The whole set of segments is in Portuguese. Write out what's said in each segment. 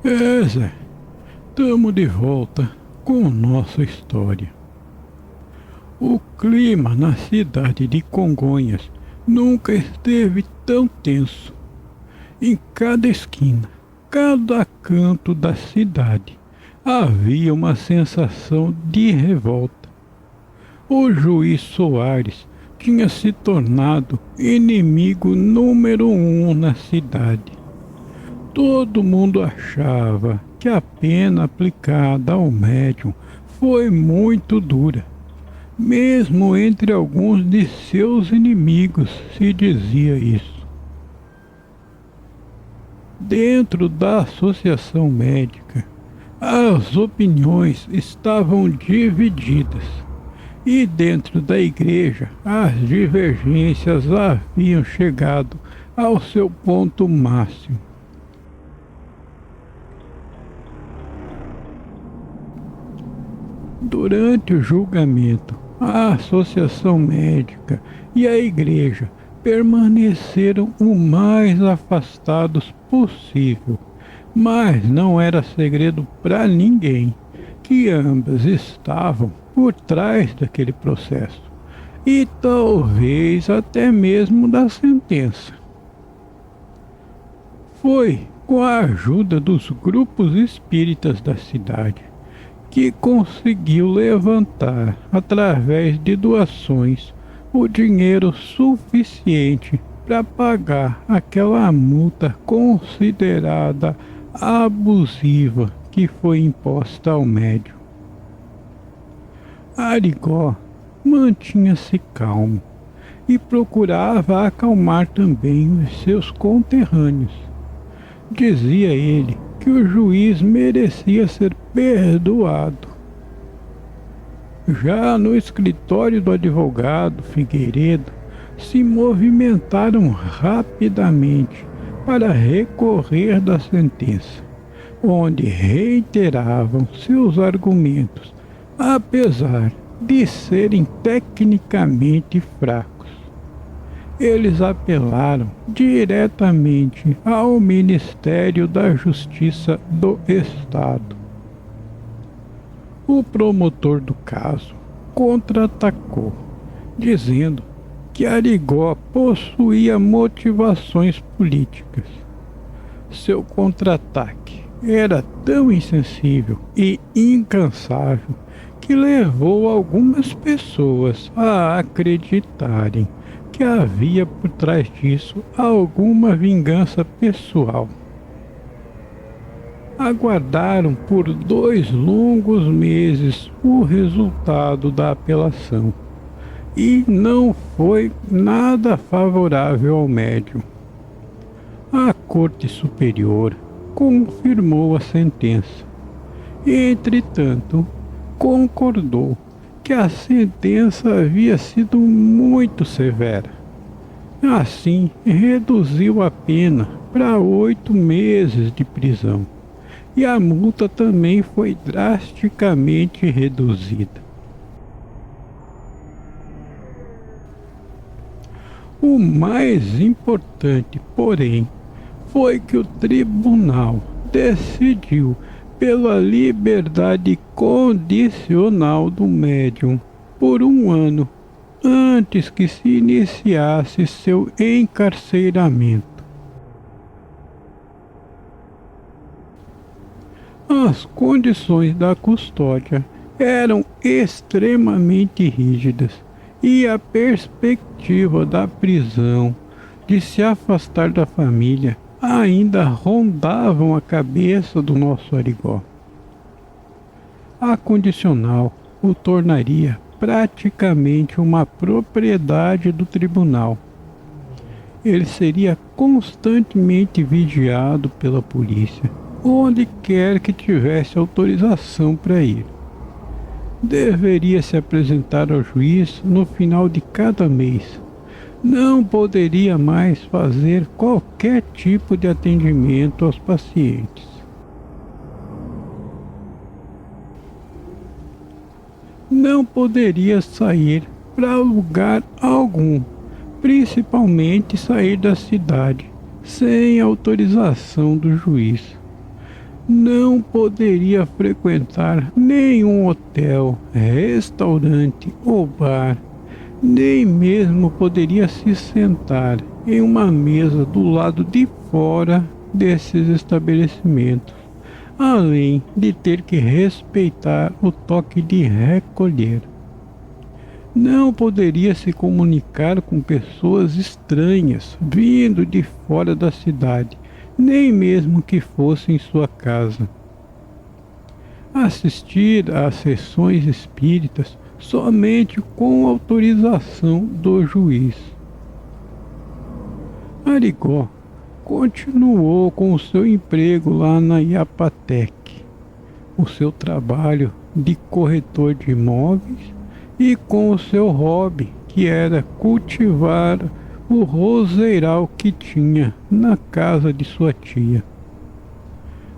Zé, tamo de volta com nossa história. O clima na cidade de Congonhas nunca esteve tão tenso. Em cada esquina, cada canto da cidade, havia uma sensação de revolta. O juiz Soares tinha se tornado inimigo número um na cidade. Todo mundo achava que a pena aplicada ao médium foi muito dura. Mesmo entre alguns de seus inimigos se dizia isso. Dentro da associação médica, as opiniões estavam divididas. E dentro da igreja, as divergências haviam chegado ao seu ponto máximo. Durante o julgamento, a associação médica e a igreja permaneceram o mais afastados possível, mas não era segredo para ninguém que ambas estavam por trás daquele processo e talvez até mesmo da sentença. Foi com a ajuda dos grupos espíritas da cidade que conseguiu levantar, através de doações, o dinheiro suficiente para pagar aquela multa considerada abusiva que foi imposta ao médium. Arigó mantinha-se calmo e procurava acalmar também os seus conterrâneos. Dizia ele que o juiz merecia ser perdoado. Já no escritório do advogado Figueiredo, se movimentaram rapidamente para recorrer da sentença, onde reiteravam seus argumentos, apesar de serem tecnicamente fracos. Eles apelaram diretamente ao Ministério da Justiça do Estado. O promotor do caso contra-atacou, dizendo que Arigó possuía motivações políticas. Seu contra-ataque era tão insensível e incansável que levou algumas pessoas a acreditarem que havia por trás disso alguma vingança pessoal. Aguardaram por 2 longos meses o resultado da apelação e não foi nada favorável ao médium. A Corte Superior confirmou a sentença. Entretanto, concordou que a sentença havia sido muito severa. Assim, reduziu a pena para 8 meses de prisão e a multa também foi drasticamente reduzida. O mais importante, porém, foi que o tribunal decidiu pela liberdade condicional do médium por 1 ano, antes que se iniciasse seu encarceramento. As condições da custódia eram extremamente rígidas e a perspectiva da prisão, de se afastar da família, ainda rondavam a cabeça do nosso Arigó. A condicional o tornaria praticamente uma propriedade do tribunal. Ele seria constantemente vigiado pela polícia, onde quer que tivesse autorização para ir. Deveria se apresentar ao juiz no final de cada mês. Não poderia mais fazer qualquer tipo de atendimento aos pacientes. Não poderia sair para lugar algum, principalmente sair da cidade, sem autorização do juiz. Não poderia frequentar nenhum hotel, restaurante ou bar, nem mesmo poderia se sentar em uma mesa do lado de fora desses estabelecimentos, além de ter que respeitar o toque de recolher. Não poderia se comunicar com pessoas estranhas vindo de fora da cidade, nem mesmo que fosse em sua casa. Assistir às sessões espíritas somente com autorização do juiz. Arigó continuou com o seu emprego lá na Iapatec, o seu trabalho de corretor de imóveis e com o seu hobby, que era cultivar o roseiral que tinha na casa de sua tia.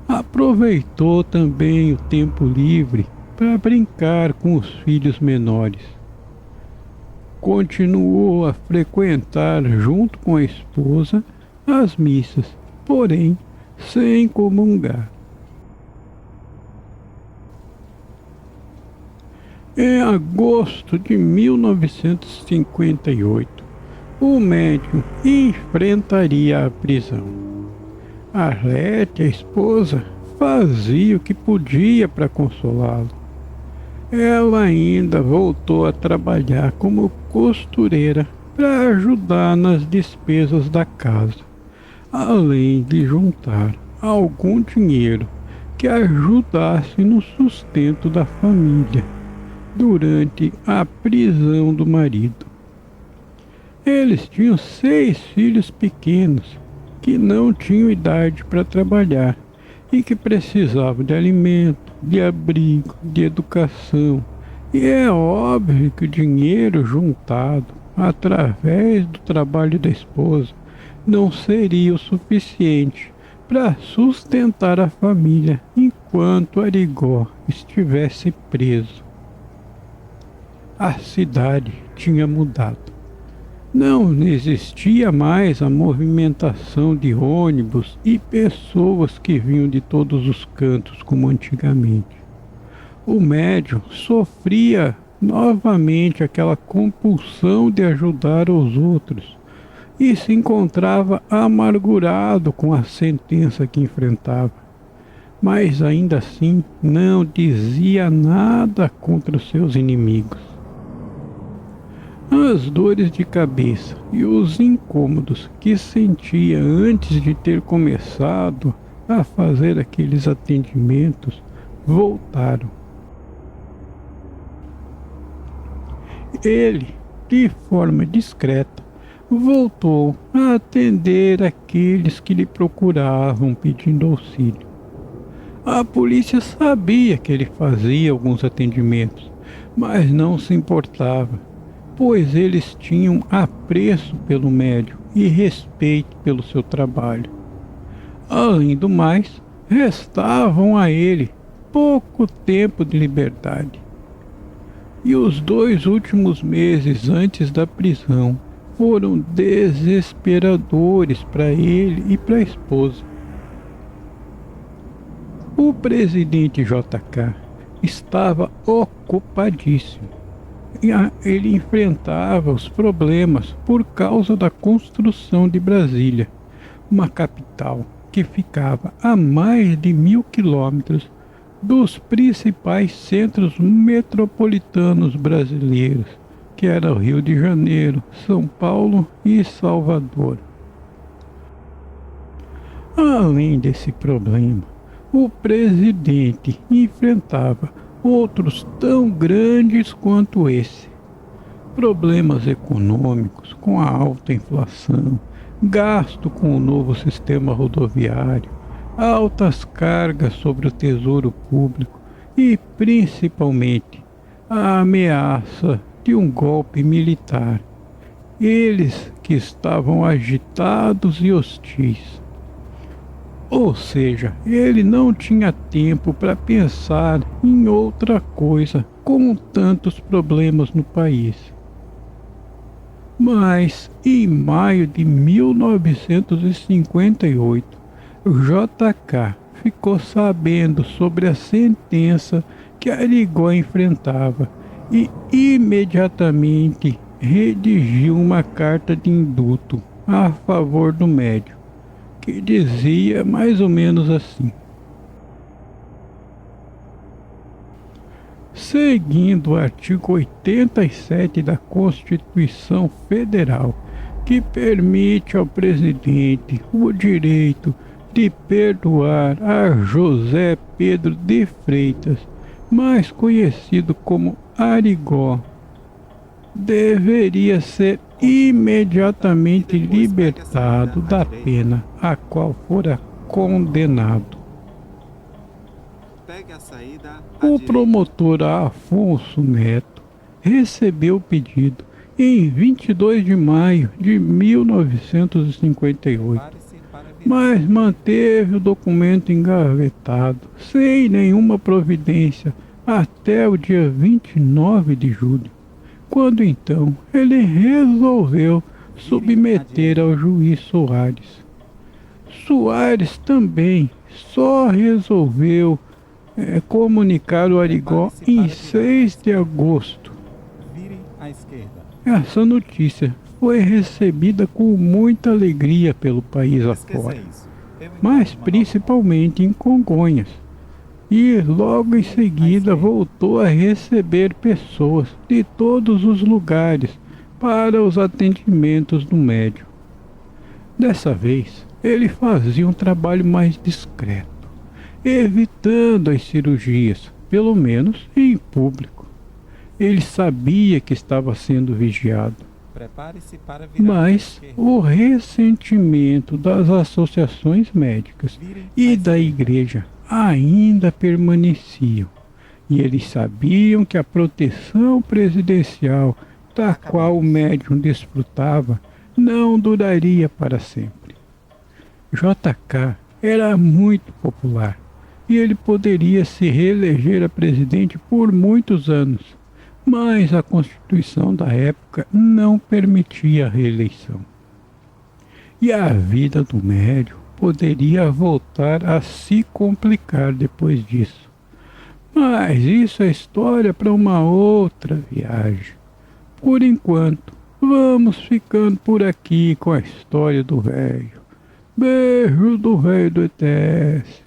Aproveitou também o tempo livre para brincar com os filhos menores. Continuou a frequentar junto com a esposa as missas, porém sem comungar. Em agosto de 1958, o médium enfrentaria a prisão. Arlete, a esposa, fazia o que podia para consolá-lo. Ela ainda voltou a trabalhar como costureira para ajudar nas despesas da casa, além de juntar algum dinheiro que ajudasse no sustento da família durante a prisão do marido. Eles tinham 6 filhos pequenos que não tinham idade para trabalhar e que precisavam de alimento, de abrigo, de educação. E é óbvio que o dinheiro juntado através do trabalho da esposa não seria o suficiente para sustentar a família enquanto Arigó estivesse preso. A cidade tinha mudado. Não existia mais a movimentação de ônibus e pessoas que vinham de todos os cantos como antigamente. O médium sofria novamente aquela compulsão de ajudar os outros e se encontrava amargurado com a sentença que enfrentava. Mas ainda assim não dizia nada contra os seus inimigos. As dores de cabeça e os incômodos que sentia antes de ter começado a fazer aqueles atendimentos voltaram. Ele, de forma discreta, voltou a atender aqueles que lhe procuravam pedindo auxílio. A polícia sabia que ele fazia alguns atendimentos, mas não se importava, pois eles tinham apreço pelo médium e respeito pelo seu trabalho. Além do mais, restavam a ele pouco tempo de liberdade. E os 2 últimos meses antes da prisão foram desesperadores para ele e para a esposa. O presidente JK estava ocupadíssimo. Ele enfrentava os problemas por causa da construção de Brasília, uma capital que ficava a mais de 1.000 quilômetros dos principais centros metropolitanos brasileiros, que era o Rio de Janeiro, São Paulo e Salvador. Além desse problema, o presidente enfrentava outros tão grandes quanto esse. Problemas econômicos com a alta inflação, gasto com o novo sistema rodoviário, altas cargas sobre o tesouro público e, principalmente, a ameaça de um golpe militar. Eles que estavam agitados e hostis. Ou seja, ele não tinha tempo para pensar em outra coisa com tantos problemas no país. Mas, em maio de 1958, JK ficou sabendo sobre a sentença que Arigó enfrentava e imediatamente redigiu uma carta de indulto a favor do médium, que dizia mais ou menos assim: seguindo o artigo 87 da Constituição Federal, que permite ao presidente o direito de perdoar a José Pedro de Freitas, mais conhecido como Arigó, deveria ser imediatamente libertado da pena a qual fora condenado. O promotor Afonso Neto recebeu o pedido em 22 de maio de 1958, mas manteve o documento engavetado, sem nenhuma providência, até o dia 29 de julho, quando então ele resolveu submeter ao juiz Soares. Soares também só resolveu comunicar o Arigó em 6 de agosto. Essa notícia foi recebida com muita alegria pelo país afora, mas principalmente em Congonhas, e logo em seguida voltou a receber pessoas de todos os lugares para os atendimentos do médium. Dessa vez, ele fazia um trabalho mais discreto, evitando as cirurgias, pelo menos em público. Ele sabia que estava sendo vigiado, mas o ressentimento das associações médicas e da igreja ainda permaneciam, e eles sabiam que a proteção presidencial da qual o médium desfrutava não duraria para sempre. JK era muito popular e ele poderia se reeleger a presidente por muitos anos, mas a Constituição da época não permitia a reeleição. E a vida do médium poderia voltar a se complicar depois disso. Mas isso é história para uma outra viagem. Por enquanto, vamos ficando por aqui com a história do velho. Beijo do velho do ETS.